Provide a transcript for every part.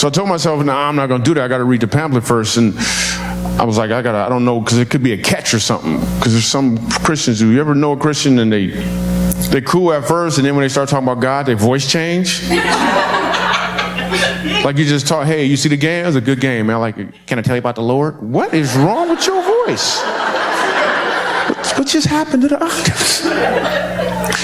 So I told myself, nah, I'm not going to do that. I got to read the pamphlet first. And I was like, I don't know, because it could be a catch or something. Because there's some Christians who, you ever know a Christian and they cool at first, and then when they start talking about God, their voice change? Like you just talk, hey, you see the game? It was a good game, man. Like, can I tell you about the Lord? What is wrong with your voice? What just happened to the octaves?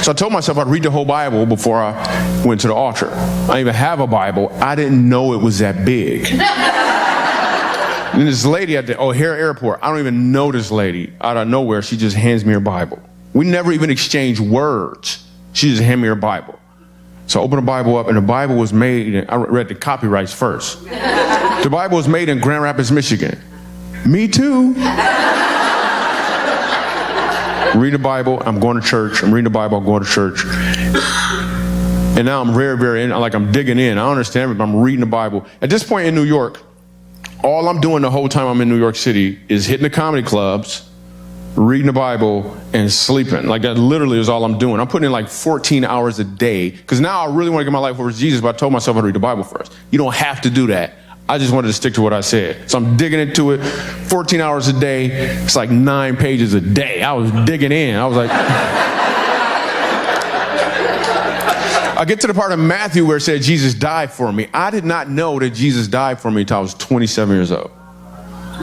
So I told myself I'd read the whole Bible before I went to the altar. I didn't even have a Bible. I didn't know it was that big. And this lady at the O'Hare Airport, I don't even know this lady. Out of nowhere, she just hands me her Bible. We never even exchanged words. She just handed me her Bible. So I opened the Bible up, and the Bible was made, and I read the copyrights first. The Bible was made in Grand Rapids, Michigan. Me too. Read the Bible, I'm going to church. I'm reading the Bible, I'm going to church. And now I'm I'm digging in. I don't understand, but I'm reading the Bible. At this point in New York, all I'm doing the whole time I'm in New York City is hitting the comedy clubs, reading the Bible, and sleeping. Like, that literally is all I'm doing. I'm putting in like 14 hours a day, because now I really want to get my life over to Jesus, but I told myself I'd read the Bible first. You don't have to do that. I just wanted to stick to what I said. So I'm digging into it, 14 hours a day. It's like 9 pages a day. I was digging in. I was like... I get to the part of Matthew where it said Jesus died for me. I did not know that Jesus died for me until I was 27 years old.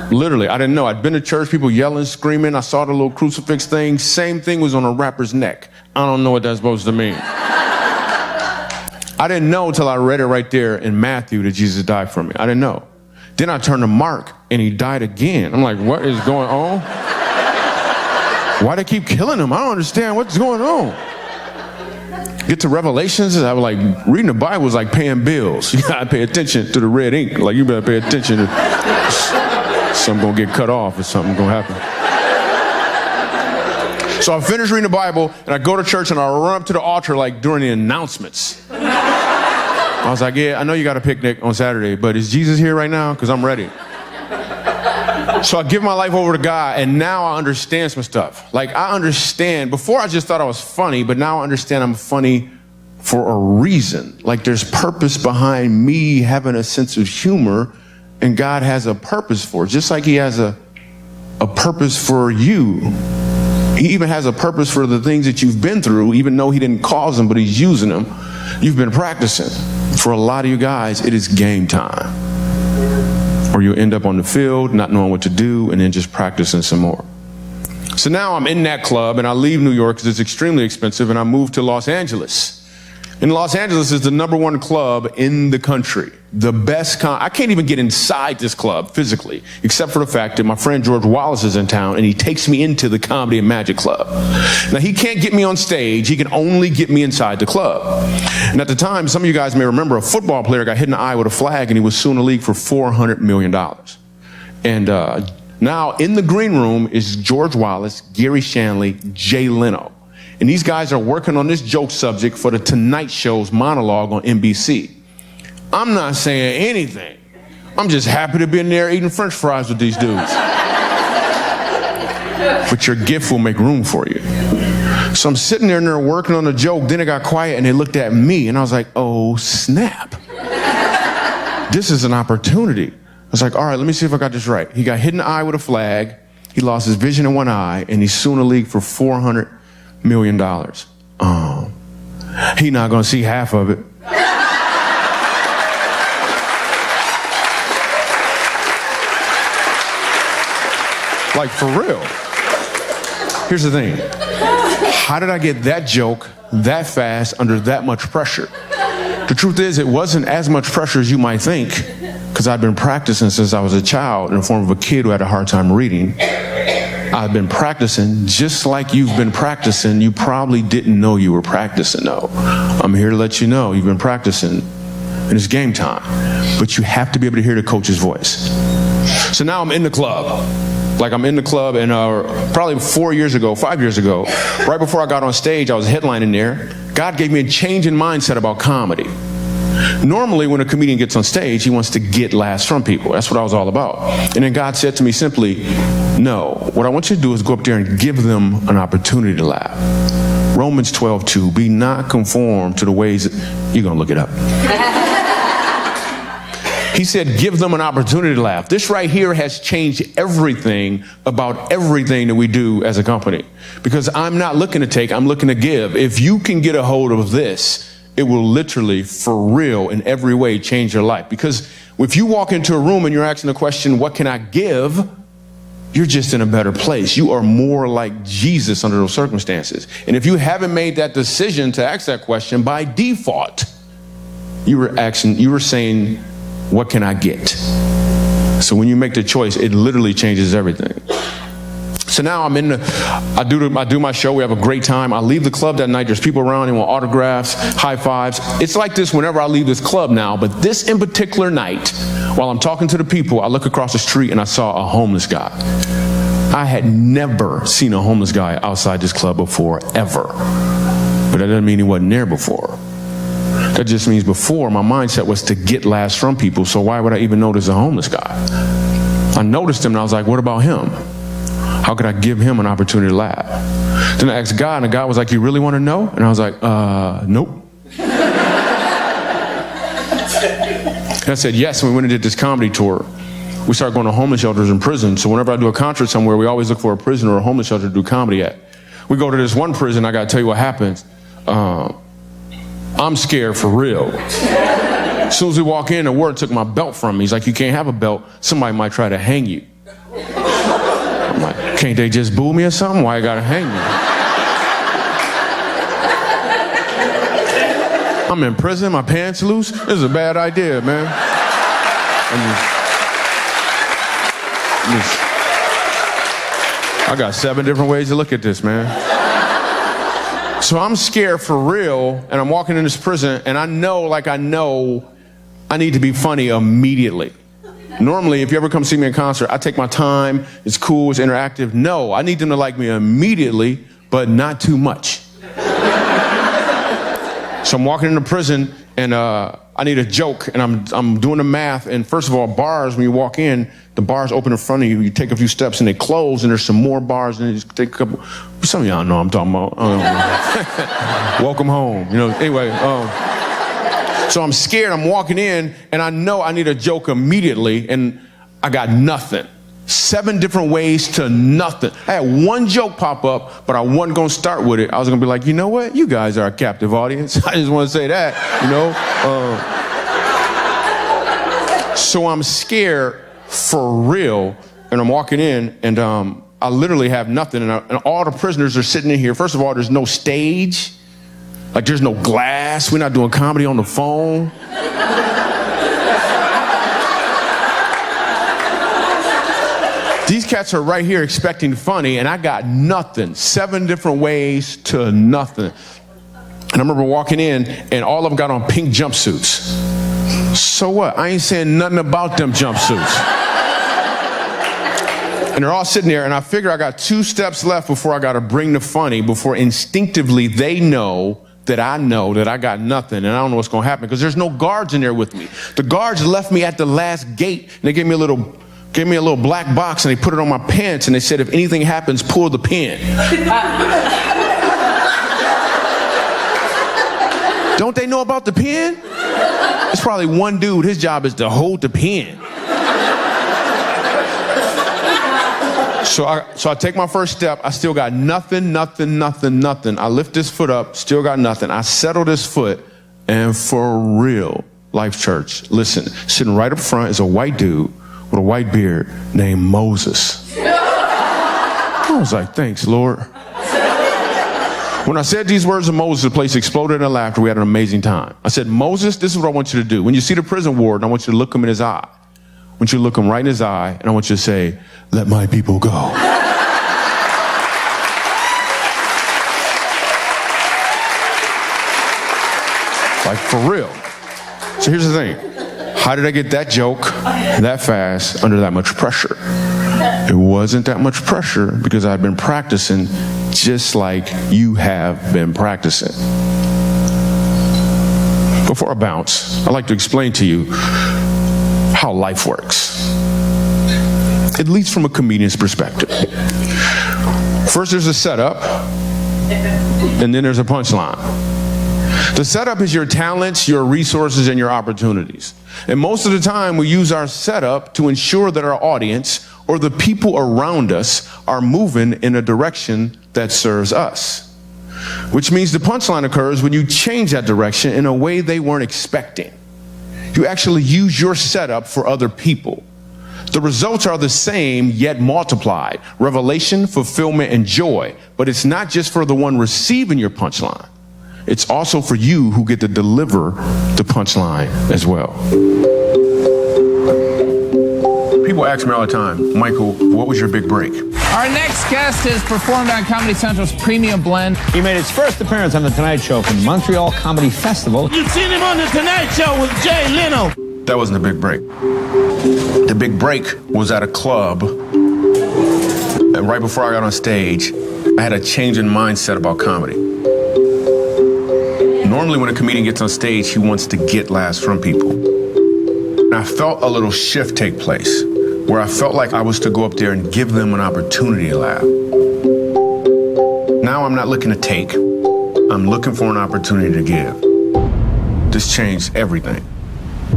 Literally, I didn't know. I'd been to church, people yelling, screaming. I saw the little crucifix thing. Same thing was on a rapper's neck. I don't know what that's supposed to mean. I didn't know until I read it right there in Matthew that Jesus died for me. I didn't know. Then I turned to Mark, and he died again. I'm like, what is going on? Why they keep killing him? I don't understand what's going on. Get to Revelations, I was like, reading the Bible is like paying bills. You gotta pay attention to the red ink. Like, you better pay attention to something gonna get cut off or something gonna happen. So I finished reading the Bible, and I go to church, and I run up to the altar like during the announcements. I was like, yeah, I know you got a picnic on Saturday, but is Jesus here right now? Because I'm ready. So I give my life over to God, and now I understand some stuff. Like, I understand. Before, I just thought I was funny, but now I understand I'm funny for a reason. Like, there's purpose behind me having a sense of humor, and God has a purpose for it. Just like he has a purpose for you. He even has a purpose for the things that you've been through, even though he didn't cause them, but he's using them. You've been practicing. For a lot of you guys, it is game time. Or you'll end up on the field not knowing what to do and then just practicing some more. So now I'm in that club, and I leave New York because it's extremely expensive, and I move to Los Angeles. And Los Angeles is the #1 club in the country. The best I can't even get inside this club physically, except for the fact that my friend George Wallace is in town, and he takes me into the Comedy and Magic Club. Now, he can't get me on stage. He can only get me inside the club. And at the time, some of you guys may remember, a football player got hit in the eye with a flag, and he was suing the league for $400 million. And now in the green room is George Wallace, Gary Shanley, Jay Leno. And these guys are working on this joke subject for the Tonight Show's monologue on NBC. I'm not saying anything. I'm just happy to be in there eating French fries with these dudes. But your gift will make room for you. So I'm sitting there and they're working on the joke. Then it got quiet and they looked at me, and I was like, oh, snap. This is an opportunity. I was like, all right, let me see if I got this right. He got hit in the eye with a flag. He lost his vision in one eye, and he's suing the league for $400 million. He not gonna see half of it. Like, for real. Here's the thing. How did I get that joke that fast under that much pressure? The truth is, it wasn't as much pressure as you might think, because I'd been practicing since I was a child in the form of a kid who had a hard time reading. I've been practicing just like you've been practicing. You probably didn't know you were practicing, though. I'm here to let you know you've been practicing, and it's game time. But you have to be able to hear the coach's voice. So now I'm in the club. Like, I'm in the club, and probably 5 years ago, right before I got on stage, I was headlining there. God gave me a change in mindset about comedy. Normally, when a comedian gets on stage, he wants to get laughs from people. That's what I was all about. And then God said to me simply, no, what I want you to do is go up there and give them an opportunity to laugh. Romans 12:2, be not conformed to the ways that... You're going to look it up. He said, give them an opportunity to laugh. This right here has changed everything about everything that we do as a company. Because I'm not looking to take, I'm looking to give. If you can get a hold of this, it will literally, for real, in every way, change your life. Because if you walk into a room and you're asking the question, what can I give? You're just in a better place. You are more like Jesus under those circumstances. And if you haven't made that decision to ask that question, by default, you were saying, what can I get? So when you make the choice, it literally changes everything. So now I do my show. We have a great time. I leave the club that night. There's people around. They want autographs, high fives. It's like this whenever I leave this club now. But this in particular night, while I'm talking to the people, I look across the street and I saw a homeless guy. I had never seen a homeless guy outside this club before, ever. But that doesn't mean he wasn't there before. That just means before, my mindset was to get laughs from people. So why would I even notice a homeless guy? I noticed him and I was like, what about him? How could I give him an opportunity to laugh? Then I asked God, and the guy was like, you really want to know? And I was like, nope. And I said, yes, and we went and did this comedy tour. We started going to homeless shelters and prisons. So whenever I do a concert somewhere, we always look for a prison or a homeless shelter to do comedy at. We go to this one prison, I got to tell you what happens. I'm scared for real. As soon as we walk in, the ward took my belt from me. He's like, you can't have a belt. Somebody might try to hang you. I'm like, can't they just boo me or something? Why I gotta hang me? I'm in prison, my pants loose. This is a bad idea, man. I got 7 different ways to look at this, man. So I'm scared for real, and I'm walking in this prison, and I know I need to be funny immediately. Normally, if you ever come see me in concert, I take my time, it's cool, it's interactive. No, I need them to like me immediately, but not too much. So I'm walking into prison, and I need a joke, and I'm doing the math, and first of all, bars, when you walk in, the bars open in front of you, you take a few steps, and they close, and there's some more bars, and you just take a couple. Some of y'all know what I'm talking about. Welcome home, you know, anyway. So I'm scared, I'm walking in, and I know I need a joke immediately, and I got nothing. 7 different ways to nothing. I had one joke pop up, but I wasn't going to start with it. I was going to be like, you know what? You guys are a captive audience. I just want to say that, you know. So I'm scared for real, and I'm walking in, and I literally have nothing, and all the prisoners are sitting in here. First of all, there's no stage. Like, there's no glass. We're not doing comedy on the phone. These cats are right here expecting funny, and I got nothing. 7 different ways to nothing. And I remember walking in, and all of them got on pink jumpsuits. So what? I ain't saying nothing about them jumpsuits. And they're all sitting there, and I figure I got 2 steps left before I got to bring the funny, before instinctively they know that I got nothing, and I don't know what's going to happen, because there's no guards in there with me. The guards left me at the last gate, and they gave me a little black box, and they put it on my pants, and they said, if anything happens, pull the pin. Don't they know about the pin? It's probably one dude, his job is to hold the pin. So I take my first step. I still got nothing. I lift this foot up, still got nothing. I settle this foot, and for real, Life Church, listen, sitting right up front is a white dude with a white beard named Moses. I was like, thanks, Lord. When I said these words of Moses, the place exploded in laughter. We had an amazing time. I said, Moses, this is what I want you to do. When you see the prison warden, I want you to look him in his eye. I want you to look him right in his eye, and I want you to say, let my people go. Like, for real. So here's the thing. How did I get that joke that fast under that much pressure? It wasn't that much pressure because I've been practicing just like you have been practicing. Before I bounce, I'd like to explain to you how life works. At least from a comedian's perspective. First there's a setup, and then there's a punchline. The setup is your talents, your resources, and your opportunities. And most of the time, we use our setup to ensure that our audience or the people around us are moving in a direction that serves us. Which means the punchline occurs when you change that direction in a way they weren't expecting. You actually use your setup for other people. The results are the same, yet multiplied. Revelation, fulfillment, and joy. But it's not just for the one receiving your punchline. It's also for you who get to deliver the punchline as well. People ask me all the time, Michael, what was your big break? Our next guest has performed on Comedy Central's Premium Blend. He made his first appearance on The Tonight Show from the Montreal Comedy Festival. You've seen him on The Tonight Show with Jay Leno. That wasn't the big break. The big break was at a club. And right before I got on stage, I had a change in mindset about comedy. Normally when a comedian gets on stage, he wants to get laughs from people. And I felt a little shift take place where I felt like I was to go up there and give them an opportunity to laugh. Now I'm not looking to take, I'm looking for an opportunity to give. This changed everything.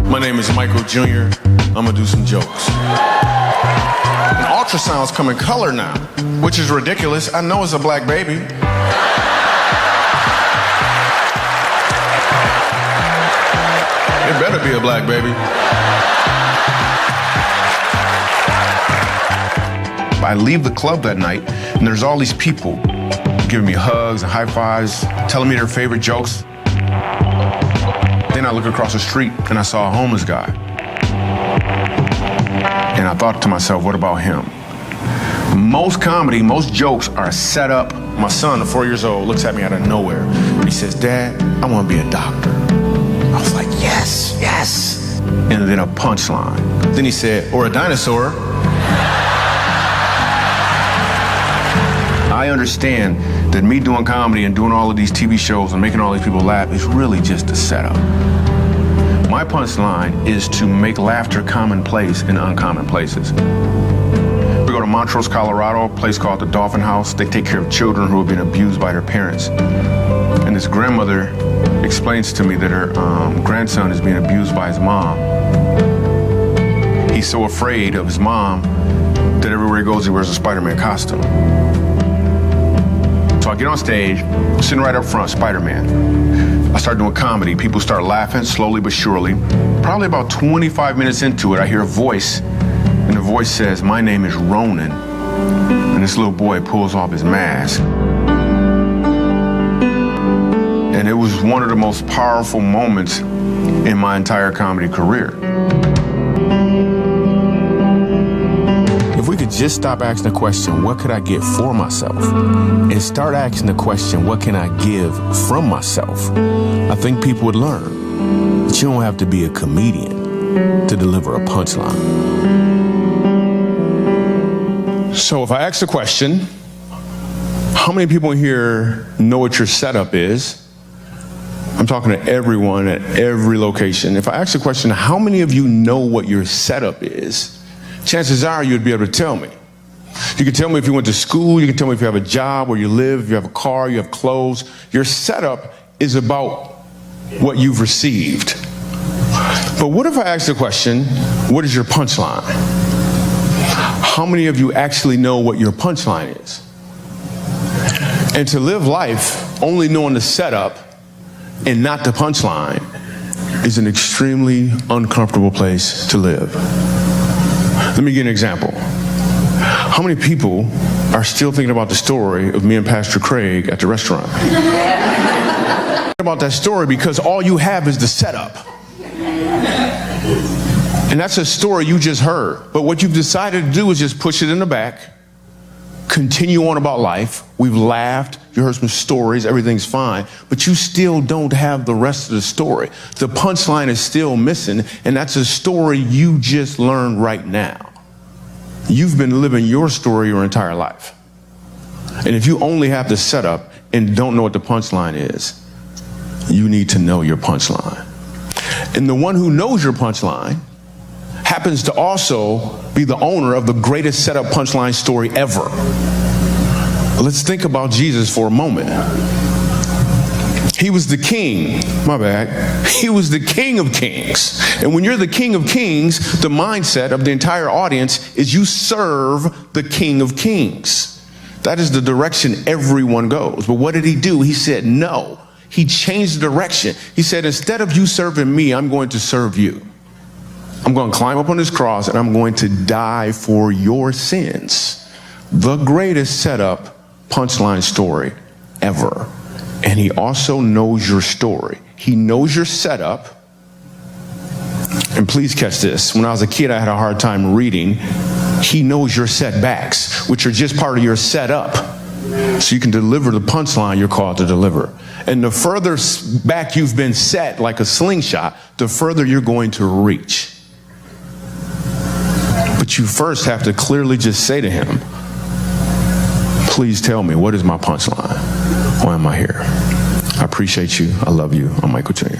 My name is MichaelJr. I'm gonna do some jokes. And ultrasounds come in color now, which is ridiculous. I know it's a black baby. It better be a black baby. I leave the club that night, and there's all these people giving me hugs and high fives, telling me their favorite jokes. Then I look across the street, and I saw a homeless guy. And I thought to myself, what about him? Most comedy, most jokes are set up. My son, 4 years old, looks at me out of nowhere. He says, Dad, I want to be a doctor. I was like, yes, yes. And then a punchline. Then he said, or a dinosaur. I understand that me doing comedy and doing all of these TV shows and making all these people laugh is really just a setup. My punchline is to make laughter commonplace in uncommon places. We go to Montrose, Colorado, a place called the Dolphin House. They take care of children who have been abused by their parents. And this grandmother explains to me that her grandson is being abused by his mom. He's so afraid of his mom that everywhere he goes, he wears a Spider-Man costume. So I get on stage, sitting right up front, Spider-Man. I start doing comedy. People start laughing, slowly but surely. Probably about 25 minutes into it, I hear a voice, and the voice says, my name is Ronan. And this little boy pulls off his mask. And it was one of the most powerful moments in my entire comedy career. If we could just stop asking the question, what could I get for myself? And start asking the question, what can I give from myself? I think people would learn that you don't have to be a comedian to deliver a punchline. So if I ask the question, how many people in here know what your setup is? I'm talking to everyone at every location. If I ask the question, how many of you know what your setup is? Chances are you'd be able to tell me. You can tell me if you went to school, you can tell me if you have a job, where you live, if you have a car, you have clothes. Your setup is about what you've received. But what if I ask the question, what is your punchline? How many of you actually know what your punchline is? And to live life only knowing the setup and not the punchline is an extremely uncomfortable place to live. Let me give you an example. How many people are still thinking about the story of me and Pastor Craig at the restaurant? About that story because all you have is the setup. And that's a story you just heard. But what you've decided to do is just push it in the back, continue on about life. We've laughed, you heard some stories, everything's fine, but you still don't have the rest of the story. The punchline is still missing, and that's a story you just learned right now. You've been living your story your entire life. And if you only have the setup and don't know what the punchline is, you need to know your punchline. And the one who knows your punchline happens to also be the owner of the greatest setup punchline story ever. Let's think about Jesus for a moment. He was the king. My bad. He was the king of kings. And when you're the king of kings, the mindset of the entire audience is you serve the king of kings. That is the direction everyone goes. But what did he do? He said no. He changed the direction. He said, instead of you serving me, I'm going to serve you. I'm going to climb up on this cross and I'm going to die for your sins. The greatest setup punchline story ever. And he also knows your story. He knows your setup. And please catch this. When I was a kid, I had a hard time reading. He knows your setbacks, which are just part of your setup. So you can deliver the punchline you're called to deliver. And the further back you've been set like a slingshot, the further you're going to reach. But you first have to clearly just say to him, please tell me, what is my punchline? Why am I here? I appreciate you. I love you. I'm Michael Jr.